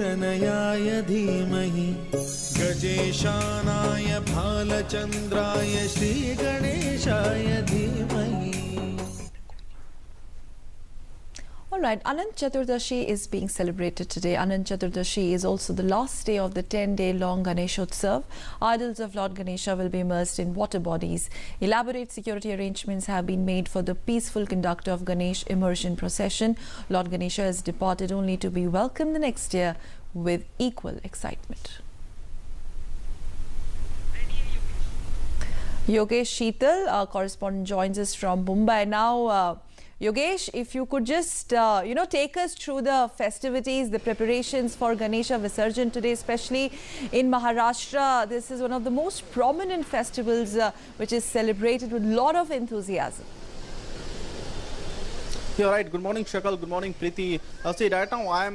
तनयाय धीमहि गजेशानाय भालचन्द्राय श्रीगणेशाय धीमहि. All right, Anant Chaturdashi is being celebrated today. Anant Chaturdashi is also the last day of the 10-day-long Ganeshotsav. Idols of Lord Ganesha will be immersed in water bodies. Elaborate security arrangements have been made for the peaceful conduct of Ganesh immersion procession. Lord Ganesha has departed only to be welcomed the next year with equal excitement. Yogesh Sheetal, our correspondent, joins us from Mumbai now. Yogesh, if you could just, take us through the festivities, the preparations for Ganesha Visarjan today, especially in Maharashtra. This is one of the most prominent festivals which is celebrated with a lot of enthusiasm. You're right. Good morning, Shakal. Good morning, Preeti. See, right now I am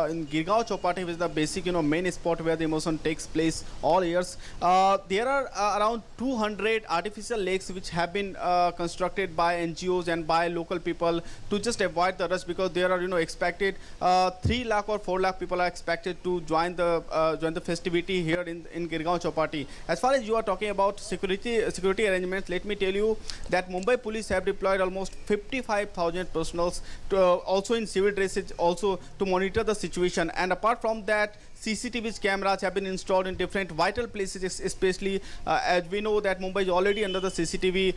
in Girgaon Chowpatty, which is the basic, main spot where the immersion takes place all years. There are around 200 artificial lakes which have been constructed by NGOs and by local people to just avoid the rush, because there are, expected 3 lakh or 4 lakh people are expected to join the festivity here in Girgaon Chowpatty. As far as you are talking about security arrangements, let me tell you that Mumbai police have deployed almost 55,000 personals also in civil dresses also to monitor the situation. And apart from that, CCTV cameras have been installed in different vital places, especially as we know that Mumbai is already under the CCTV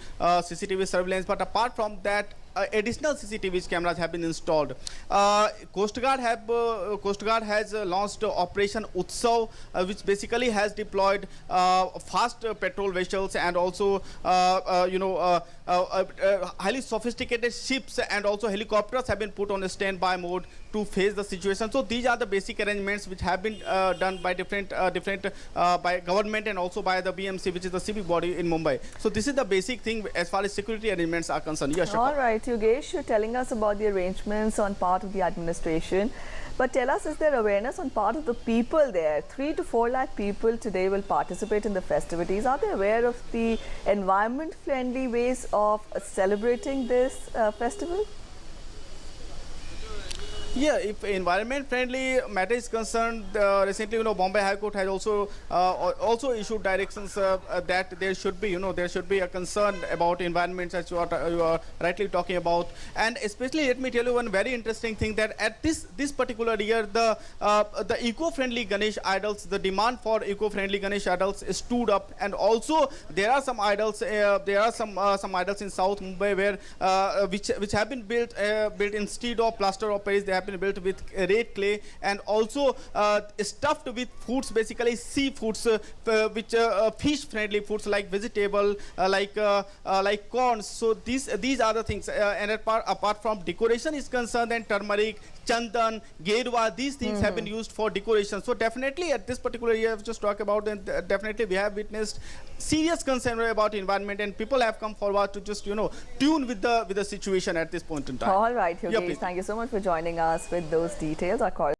surveillance. But apart from that, additional CCTV cameras have been installed. Coast Guard has launched Operation Utsav, which basically has deployed fast patrol vessels and also highly sophisticated ships, and also helicopters have been put on a standby mode to face the situation. So these are the basic arrangements which have been done by different by government and also by the BMC, which is the civic body in Mumbai. So this is the basic thing as far as security arrangements are concerned. Yes, all right, Yogesh, you're telling us about the arrangements on part of the administration. But tell us, is there awareness on part of the people there? 3 to 4 lakh people today will participate in the festivities. Are they aware of the environment-friendly ways of celebrating this festival? Yeah, if environment-friendly matter is concerned, recently, Bombay High Court has also issued directions that there should be, a concern about environment, as you are rightly talking about. And especially, let me tell you one very interesting thing, that at this particular year, the eco-friendly Ganesh idols, the demand for eco-friendly Ganesh idols stood up, and also there are some idols, some idols in South Mumbai where which have been built instead of plaster of Paris. They have been built with red clay, and also stuffed with foods, basically seafoods, which fish friendly foods like vegetable, like corns. So these are the things, and apart from decoration is concerned, then turmeric, chandan, gerwa, these things have been used for decoration. So definitely at this particular year, I've just talked about, then definitely we have witnessed serious concern about environment, and people have come forward to just tune with the situation at this point in time. All right, Yogesh, thank you so much for joining us with those details.